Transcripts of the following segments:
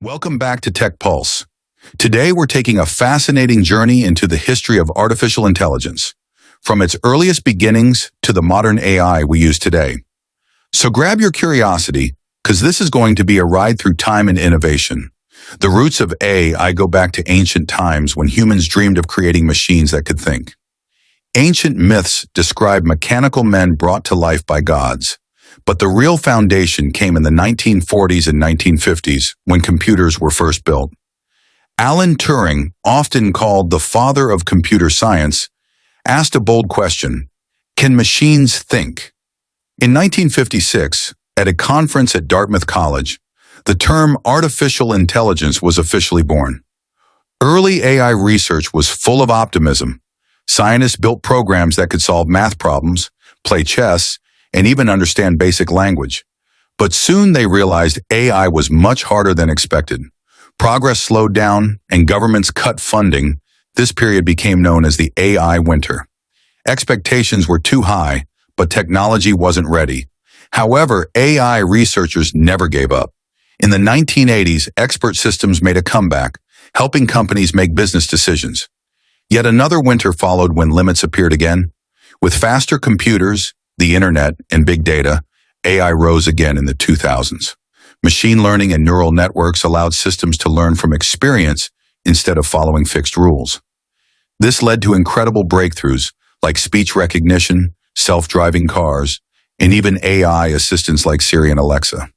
Welcome back to Tech Pulse. Today we're taking a fascinating journey into the history of artificial intelligence, from its earliest beginnings to the modern AI we use today. So grab your curiosity, because this is going to be a ride through time and innovation. The roots of AI go back to ancient times when humans dreamed of creating machines that could think. Ancient myths describe mechanical men brought to life by gods. But the real foundation came in the 1940s and 1950s when computers were first built. Alan Turing, often called the father of computer science, asked a bold question: can machines think? In 1956, at a conference at Dartmouth College, the term artificial intelligence was officially born. Early AI research was full of optimism. Scientists built programs that could solve math problems, play chess, and even understand basic language. But soon they realized AI was much harder than expected. Progress slowed down and governments cut funding. This period became known as the AI winter. Expectations were too high, but technology wasn't ready. However, AI researchers never gave up. In the 1980s, expert systems made a comeback, helping companies make business decisions. Yet another winter followed when limits appeared again. With faster computers, the internet, and big data, AI rose again in the 2000s. Machine learning and neural networks allowed systems to learn from experience instead of following fixed rules. This led to incredible breakthroughs like speech recognition, self-driving cars, and even AI assistants like Siri and Alexa.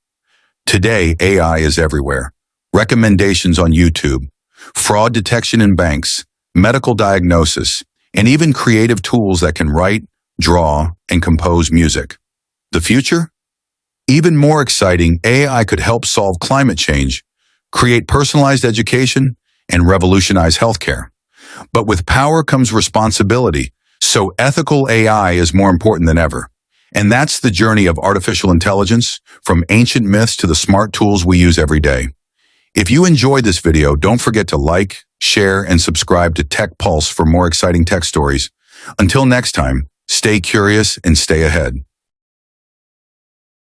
Today, AI is everywhere. Recommendations on YouTube, fraud detection in banks, medical diagnosis, and even creative tools that can write, draw, and compose music. The future? Even more exciting, AI could help solve climate change, create personalized education, and revolutionize healthcare. But with power comes responsibility, so ethical AI is more important than ever. And that's the journey of artificial intelligence, from ancient myths to the smart tools we use every day. If you enjoyed this video, don't forget to like, share, and subscribe to Tech Pulse for more exciting tech stories. Until next time, stay curious and stay ahead.